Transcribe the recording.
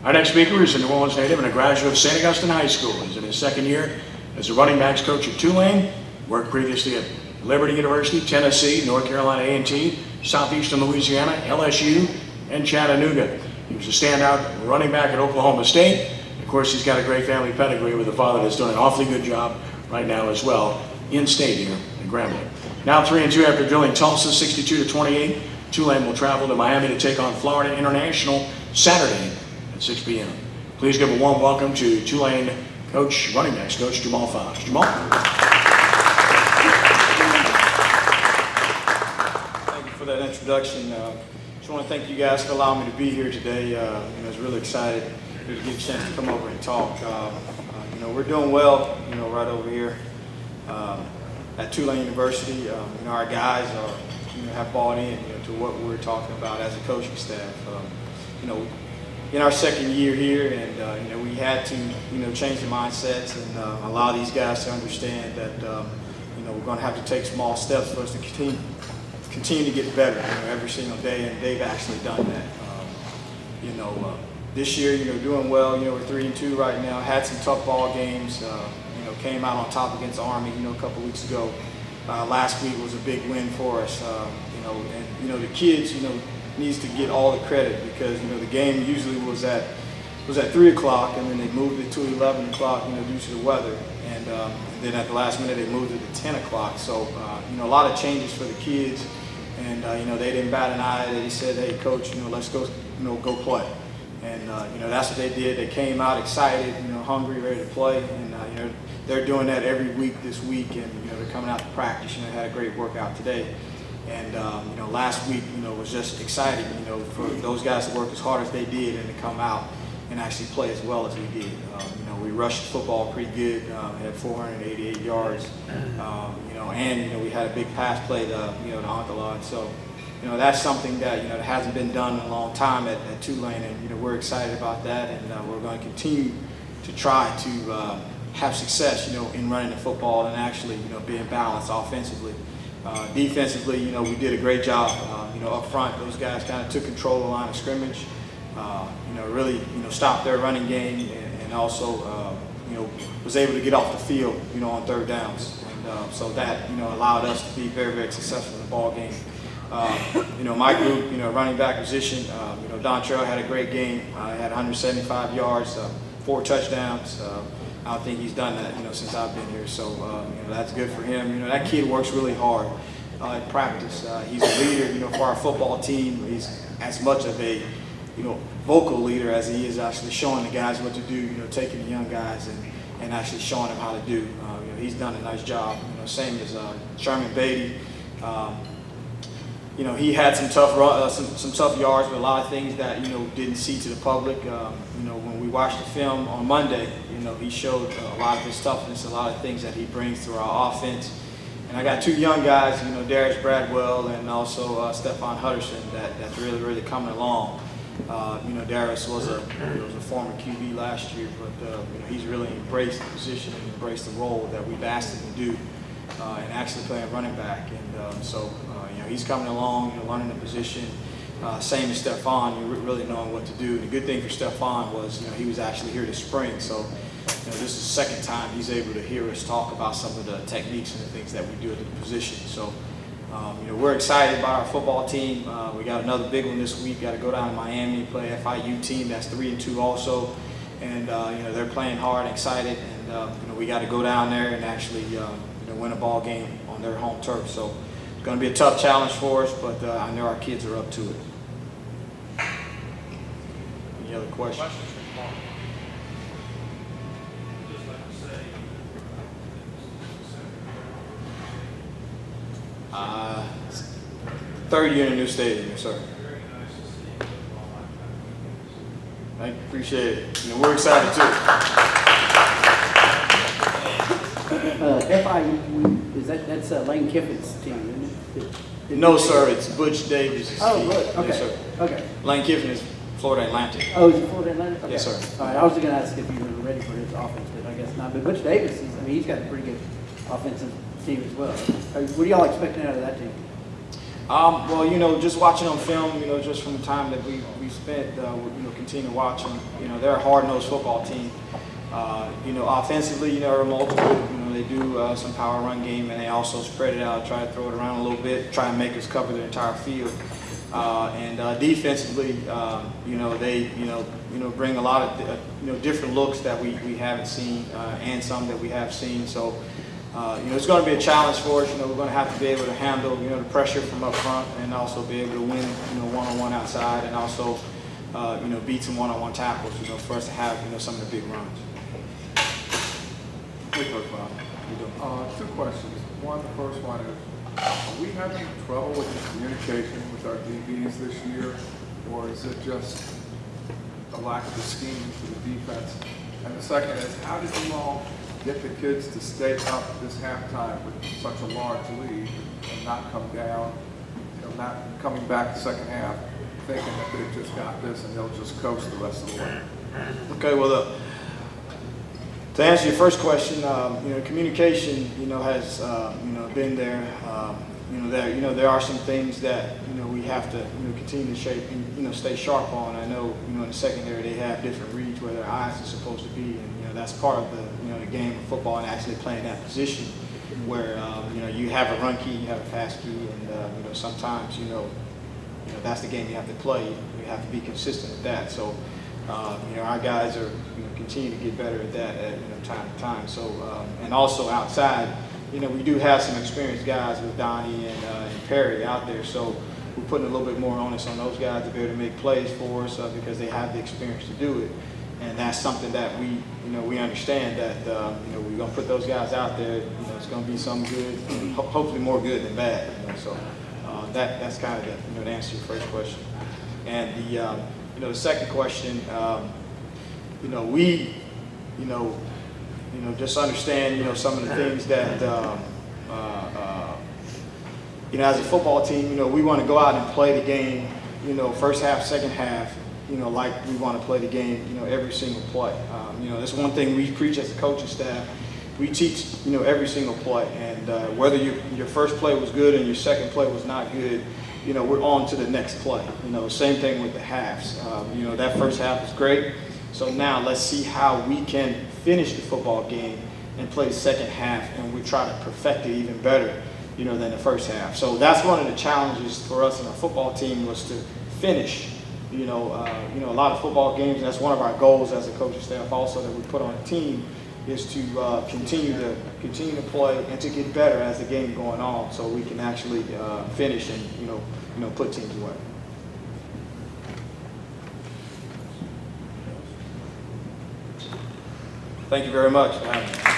Our next speaker is a New Orleans native and a graduate of St. Augustine High School. He's in his second year as a running backs coach at Tulane, worked previously at Liberty University, Tennessee, North Carolina A&T, Southeastern Louisiana, LSU, and Chattanooga. He was a standout running back at Oklahoma State. Of course, he's got a great family pedigree with a father that's doing an awfully good job right now as well in state here in Grambling. Now 3-2 after drilling Tulsa 62-28. Tulane will travel to Miami to take on Florida International Saturday at 6 p.m. Please give a warm welcome to Tulane coach, running backs coach Jamaal Fobbs. Jamaal. Thank you for that introduction. Just want to thank you guys for allowing me to be here today. I was really excited to get a chance to come over and talk. We're doing well, right over here at Tulane University. Our guys are, have bought in, to what we're talking about as a coaching staff. In our second year here, and we had to, change the mindsets and allow these guys to understand that, we're going to have to take small steps for us to continue to get better, every single day, and they've actually done that. This year, doing well. We're 3-2 right now. Had some tough ball games. Came out on top against Army, a couple weeks ago. Last week was a big win for us. The kids, needs to get all the credit because the game usually was at 3 o'clock, and then they moved it to 11 o'clock, due to the weather, and then at the last minute they moved it to 10 o'clock. So a lot of changes for the kids, and they didn't bat an eye. They said, "Hey, coach, let's go, go play." And that's what they did. They came out excited, hungry, ready to play, and they're doing that every week this week, and they're coming out to practice. They had a great workout today. And last week, was just exciting, for those guys to work as hard as they did and to come out and actually play as well as we did. We rushed the football pretty good. Had 488 yards, and we had a big pass play to Onkalad. So, that's something that that hasn't been done in a long time at Tulane, and we're excited about that, and we're going to continue to try to have success, in running the football and actually, being balanced offensively. Defensively, we did a great job, up front. Those guys kind of took control of the line of scrimmage, really, stopped their running game, and also, was able to get off the field, on third downs. And so that, allowed us to be very, very successful in the ball game. My group, running back position, Dontrell had a great game. Had 175 yards, 4 touchdowns. I don't think he's done that, since I've been here. So, that's good for him. That kid works really hard in practice. He's a leader, for our football team. He's as much of a, vocal leader as he is actually showing the guys what to do. Taking the young guys and actually showing them how to do. He's done a nice job. Same as Sherman Beatty. He had some tough yards, but a lot of things that didn't see to the public. When we watched the film on Monday, he showed a lot of his toughness, a lot of things that he brings to our offense. And I got 2 young guys, Darius Bradwell and also Stephon Hutterson, that's really, really coming along. Darius was a former QB last year, but he's really embraced the position and embraced the role that we've asked him to do, and actually playing running back. And so he's coming along, learning the position. Same as Stephon, really knowing what to do. The good thing for Stephon was, he was actually here this spring, so this is the second time he's able to hear us talk about some of the techniques and the things that we do at the position. So, we're excited about our football team. We got another big one this week. Got to go down to Miami and play FIU team that's 3-2 also, and they're playing hard and excited. And we got to go down there and actually win a ball game on their home turf. So. It's going to be a tough challenge for us, but I know our kids are up to it. Any other questions? Third year in a new stadium, yes, sir. Thank you, appreciate it. We're excited too. FIU, that's Lane Kiffin's team, isn't it? No, sir, it's Butch Davis' team. Oh, Butch, okay. Yes, sir. Okay. Lane Kiffin is Florida Atlantic. Oh, is it Florida Atlantic? Okay. Yes, sir. All right, I was going to ask if you were ready for his offense, but I guess not. But Butch Davis, he's got a pretty good offensive team as well. What are y'all expecting out of that team? Well, you know, just watching on film, you know, just from the time that we spent, you know, continue to watch them. You know, they're a hard-nosed football team. You know, offensively, you know, they're multiple. You know, they do some power run game, and they also spread it out, try to throw it around a little bit, try and make us cover the entire field. And defensively, you know, they, you know, bring a lot of, you know, different looks that we haven't seen, and some that we have seen. So. You know, it's going to be a challenge for us. You know, we're going to have to be able to handle, you know, the pressure from up front, and also be able to win, you know, one-on-one outside, and also, you know, beat some one-on-one tackles, you know, for us to have, you know, some of the big runs. Hey, Coach Bob. Two questions. One, the first one is, are we having trouble with the communication with our DBs this year, or is it just a lack of the scheme for the defense? And the second is, how did you all get the kids to stay up this halftime with such a large lead and not come down, you know, not coming back the second half thinking that they've just got this and they'll just coast the rest of the way? Okay, well, to answer your first question, you know, communication, you know, has, you know, been there. You know, there are some things that, you know, we have to, you know, continue to shape and, you know, stay sharp on. I know, you know, in the secondary they have different reads where their eyes are supposed to be, and, you know, that's part of the, you know, the game of football and actually playing that position where, you know, you have a run key, you have a pass key, and, you know, sometimes, you know, that's the game you have to play. You have to be consistent with that. So, you know, our guys are, you know, continue to get better at that at, you know, time to time. So, and also outside, you know, we do have some experienced guys with Donnie and Perry out there. So we're putting a little bit more onus on those guys to be able to make plays for us because they have the experience to do it. And that's something that we, you know, we understand that, you know, we're going to put those guys out there. You know, it's going to be some good, hopefully more good than bad. You know, so that's kind of the, you know, to answer your first question. And the, you know, the second question, you know, we, you know, just understand, you know, some of the things that, you know, as a football team, you know, we want to go out and play the game, you know, first half, second half, you know, like we want to play the game, you know, every single play. You know, that's one thing we preach as a coaching staff. We teach, you know, every single play. And whether your first play was good and your second play was not good, you know, we're on to the next play. You know, same thing with the halves. You know, that first half was great. So now let's see how we can finish the football game and play the second half, and we try to perfect it even better, you know, than the first half. So that's one of the challenges for us in our football team was to finish. You know, a lot of football games, and that's one of our goals as a coaching staff also that we put on the team is to continue to play and to get better as the game going on, so we can actually finish and you know put teams away. Thank you very much for having me.